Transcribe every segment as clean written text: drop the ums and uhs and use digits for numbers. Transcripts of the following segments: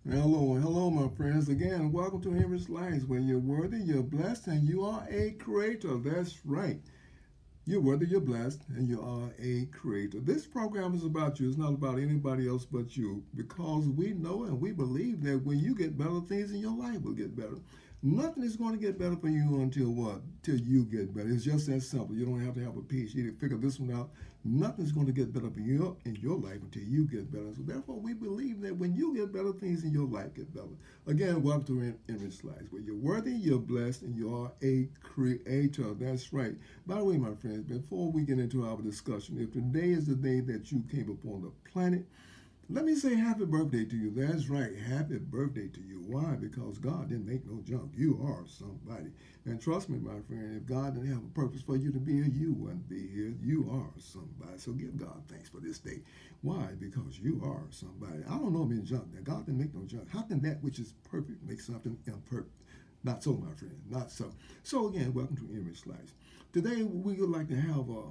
Hello, hello, my friends. Again, welcome to Henry's Lives, where you're worthy, you're blessed, and you are a creator. That's right. You're worthy, you're blessed, and you are a creator. This program is about you. It's not about anybody else but you, because we know and we believe that when you get better, things in your life will get better. Nothing is going to get better for you until what? Till you get better. It's just that simple. You don't have to have a PhD to figure this one out. Nothing's going to get better for you in your life until you get better. So therefore, we believe that when you get better, things in your life get better. Again, welcome to Enriched Lives, where you're worthy, you're blessed, and you are a creator. That's right. By the way, my friends, before we get into our discussion, if today is the day that you came upon the planet, let me say happy birthday to you. That's right. Happy birthday to you. Why? Because God didn't make no junk. You are somebody. And trust me, my friend, if God didn't have a purpose for you to be here, you wouldn't be here. You are somebody. So give God thanks for this day. Why? Because you are somebody. I don't know being junk. That God didn't make no junk. How can that which is perfect make something imperfect? Not so, my friend. Not so. So again, welcome to Enriched Lives. Today we would like to have a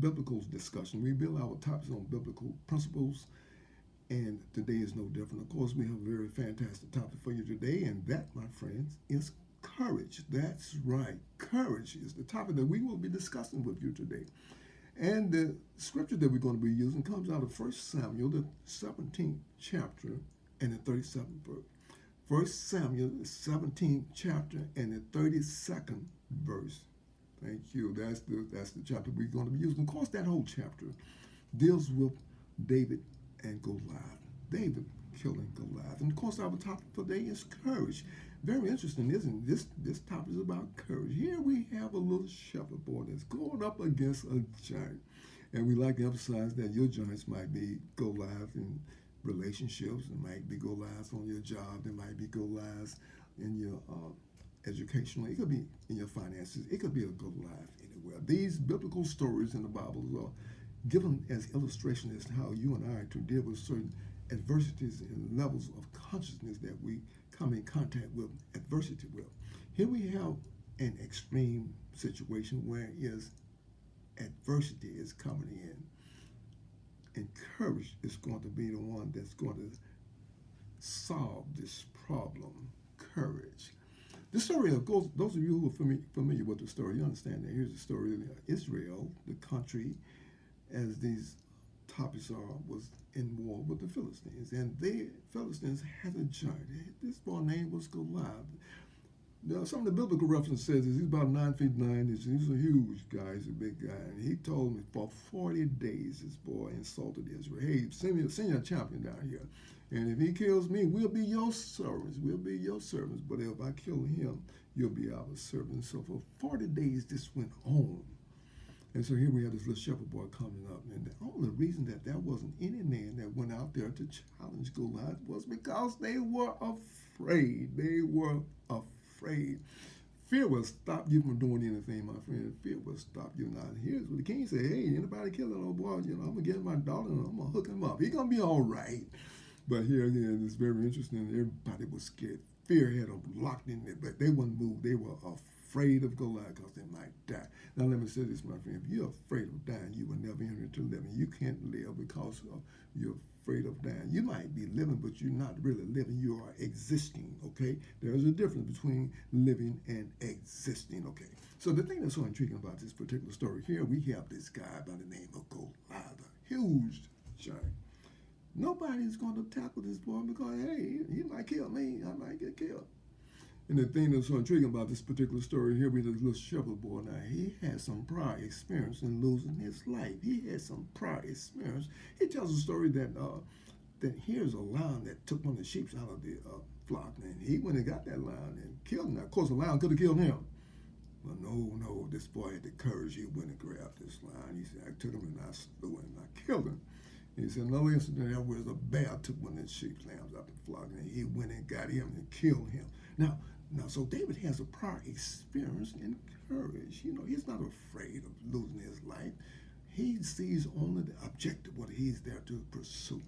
biblical discussion. We build our topics on biblical principles, and today is no different. Of course, we have a very fantastic topic for you today, and that, my friends, is courage. That's right. Courage is the topic that we will be discussing with you today. And the scripture that we're going to be using comes out of First Samuel, the 17th chapter, and the 37th verse. First Samuel, the 17th chapter, and the 32nd verse. Thank you. That's the chapter we're going to be using. Of course, that whole chapter deals with David and Goliath. David killing Goliath. And of course, our topic for today is courage. Very interesting, isn't it? This topic is about courage. Here we have a little shepherd boy that's going up against a giant. And we like to emphasize that your giants might be Goliath in relationships, it might be Goliath on your job, there might be Goliath in your educational, it could be in your finances, it could be a Goliath anywhere. These biblical stories in the Bible are given as illustration as to how you and I are to deal with certain adversities and levels of consciousness that we come in contact with adversity with. Here we have an extreme situation where is adversity is coming in, and courage is going to be the one that's going to solve this problem. Courage. The story of those of you who are familiar with the story, you understand that here's the story of Israel, the country, as these topics are, was in war with the Philistines. And the Philistines had a giant. This boy name was Goliath. Now, some of the biblical reference says he's about 9 feet 9 inches. He's a huge guy. He's a big guy. And he told me for 40 days this boy insulted Israel. Hey, send your champion down here. And if he kills me, we'll be your servants. We'll be your servants. But if I kill him, you'll be our servants. So for 40 days this went on. And so here we have this little shepherd boy coming up. And the only reason that there wasn't any man that went out there to challenge Goliath was because they were afraid. They were afraid. Fear will stop you from doing anything, my friend. Fear will stop you. Now, here's what the king said. Hey, anybody kill that old boy, I'm going to get my daughter and I'm going to hook him up. He's going to be all right. But here again, it's very interesting. Everybody was scared. Fear had them locked in there, but they wouldn't move. They were afraid of Goliath because they might die. Now, let me say this, my friend. If you're afraid of dying, you will never enter into living. You can't live because you're afraid of dying. You might be living, but you're not really living. You are existing, okay? There's a difference between living and existing, okay? So the thing that's so intriguing about this particular story here, we have this guy by the name of Goliath, a huge giant. Nobody's going to tackle this boy because, hey, he might kill me. I might get killed. And the thing that's so intriguing about this particular story here with this little shepherd boy, now he had some prior experience in losing his life. He had some prior experience. He tells a story that here's a lion that took one of the sheep out of the flock, and he went and got that lion and killed him. Now, of course, the lion could have killed him. But no, this boy had the courage. He went and grabbed this lion. He said, I took him and I slew him and I killed him. He said another incident there was a bear took one of the sheep's lambs out the flock and he went and got him and killed him. Now, so David has a prior experience in courage. You know, he's not afraid of losing his life. He sees only the objective, what he's there to pursue.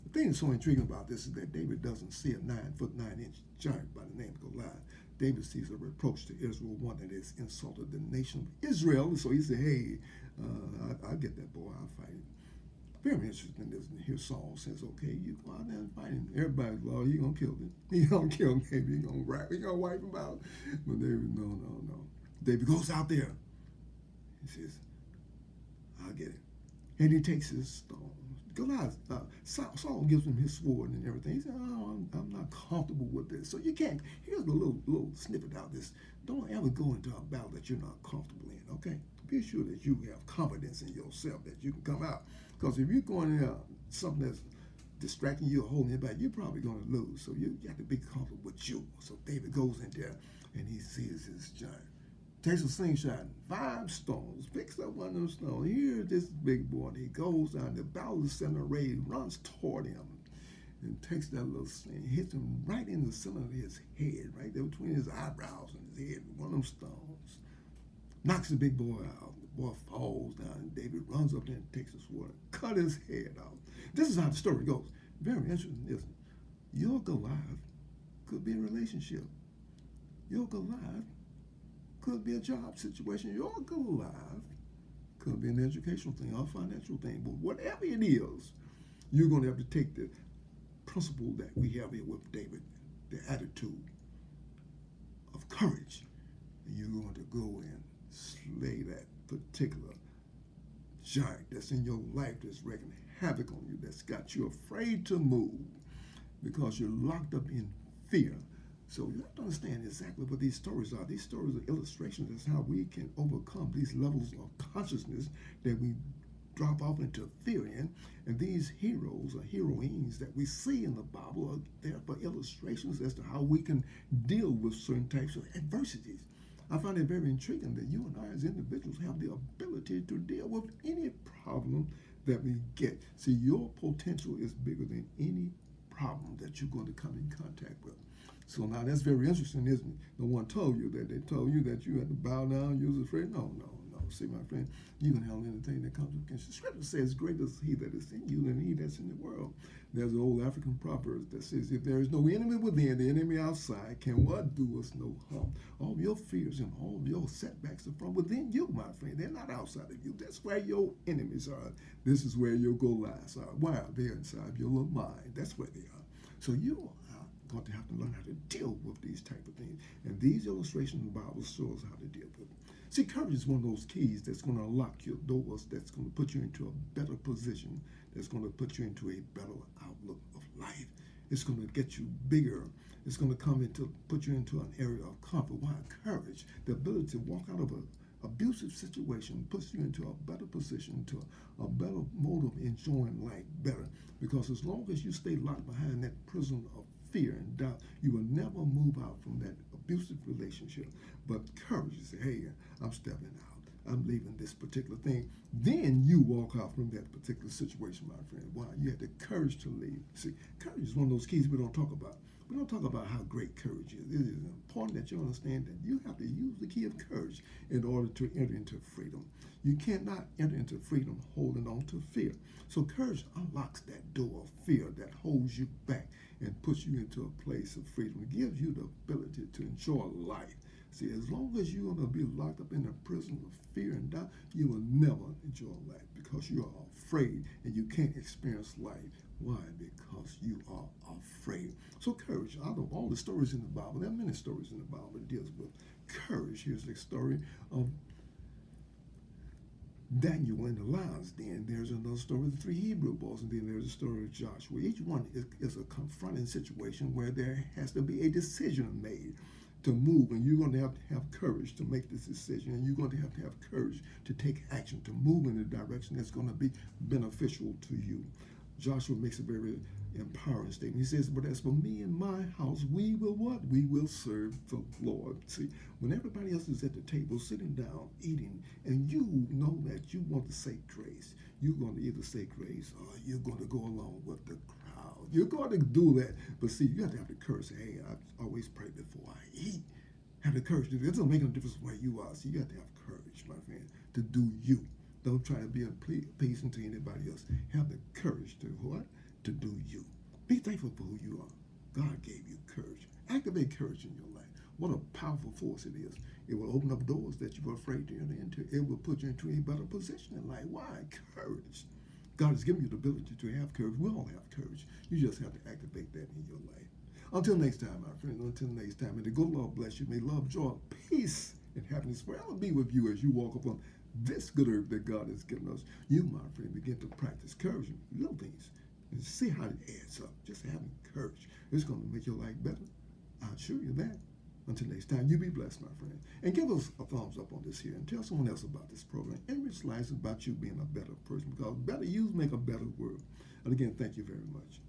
The thing that's so intriguing about this is that David doesn't see a 9 foot 9 inch giant by the name of Goliath. David sees a reproach to Israel, one that has insulted the nation of Israel. So he said, hey, I'll get that boy, I'll fight him. Very interesting, isn't it? Here Saul says, okay, you go out there and fight him. Everybody's law, you gonna kill him. He gonna kill him, David. He gonna wipe him out. But David, no, no, no. David goes out there. He says, I'll get it. And he takes his stone. Goliath, Saul gives him his sword and everything. He said, oh, I'm not comfortable with this. So you can't, here's a little snippet out of this. Don't ever go into a battle that you're not comfortable in, okay? Be sure that you have confidence in yourself, that you can come out. Because if you're going in something that's distracting you or holding you back, you're probably going to lose. So you have to be comfortable with you. So David goes in there and he sees his giant. Takes a slingshot, 5 stones, picks up one of them stones. Here's this big boy. He goes down, the battle is center array, runs toward him, and takes that little sling, hits him right in the center of his head, right there between his eyebrows and his head, one of them stones. Knocks the big boy out. The boy falls down, and David runs up there and takes the sword and cut his head off. This is how the story goes. Very interesting, isn't it? Your Goliath could be a relationship. Your Goliath could be a job situation. Your Goliath could be an educational thing or a financial thing. But whatever it is, you're going to have to take the principle that we have here with David, the attitude of courage. And you're going to go and slay that particular giant that's in your life that's wreaking havoc on you, that's got you afraid to move because you're locked up in fear. So you have to understand exactly what these stories are. These stories are illustrations as how we can overcome these levels of consciousness that we drop off into fear in. And these heroes or heroines that we see in the Bible are there for illustrations as to how we can deal with certain types of adversities. I find it very intriguing that you and I as individuals have the ability to deal with any problem that we get. See, your potential is bigger than any problem that you're going to come in contact with. So now that's very interesting, isn't it? No one told you that. They told you that you had to bow down, you was afraid. No, no, no. See, my friend, you can handle anything that comes against you. Scripture says, greater is he that is in you than he that's in the world. There's an old African proverb that says, if there is no enemy within, the enemy outside can what? Do us no harm. All of your fears and all of your setbacks are from within you, my friend. They're not outside of you. That's where your enemies are. This is where your Goliaths are. Why? They're inside your little mind. That's where they are. So you going to have to learn how to deal with these type of things. And these illustrations in the Bible show us how to deal with it. See, courage is one of those keys that's going to unlock your doors, that's going to put you into a better position, that's going to put you into a better outlook of life. It's going to get you bigger. It's going to put you into an area of comfort. Why? Courage, the ability to walk out of an abusive situation, puts you into a better position, to a better mode of enjoying life better. Because as long as you stay locked behind that prison of fear and doubt, you will never move out from that abusive relationship. But courage, you say, hey, I'm stepping out. I'm leaving this particular thing. Then you walk out from that particular situation, my friend. Why? You have the courage to leave. See, courage is one of those keys we don't talk about. We don't talk about how great courage is. It is important that you understand that you have to use the key of courage in order to enter into freedom. You cannot enter into freedom holding on to fear. So courage unlocks that door of fear that holds you back and puts you into a place of freedom. It gives you the ability to enjoy life. See, as long as you're going to be locked up in a prison of fear and doubt, you will never enjoy life because you are afraid and you can't experience life. Why? Because you are afraid. So courage, out of all the stories in the Bible, there are many stories in the Bible that deals with courage. Here's the story of Daniel in the lion's den. There's another story of the 3 Hebrew boys, and then there's a story of Joshua. Each one is a confronting situation where there has to be a decision made to move, and you're going to have courage to make this decision, and you're going to have courage to take action, to move in a direction that's going to be beneficial to you. Joshua makes a very empowering statement. He says, but as for me and my house, we will what? We will serve the Lord. See, when everybody else is at the table, sitting down, eating, and you know that you want to say grace, you're going to either say grace or you're going to go along with the crowd. You're going to do that. But see, you have to have the courage. Say, hey, I always pray before I eat. Have the courage to do it. It doesn't make no difference where you are. So you have to have courage, my friend, to do you. Don't try to be pleasing to anybody else. Have the courage to what? To do you. Be thankful for who you are. God gave you courage. Activate courage in your life. What a powerful force it is. It will open up doors that you were afraid to enter into. It will put you into a better position in life. Why? Courage. God has given you the ability to have courage. We all have courage. You just have to activate that in your life. Until next time, my friends, until next time, may the good Lord bless you. May love, joy, peace, and happiness forever be with you as you walk upon this good earth that God has given us. You, my friend, begin to practice courage in little things and see how it adds up. Just having courage. It's going to make your life better. I assure you that. Until next time, you be blessed, my friend. And give us a thumbs up on this here and tell someone else about this program. Enrich lives about you being a better person because better you make a better world. And again, thank you very much.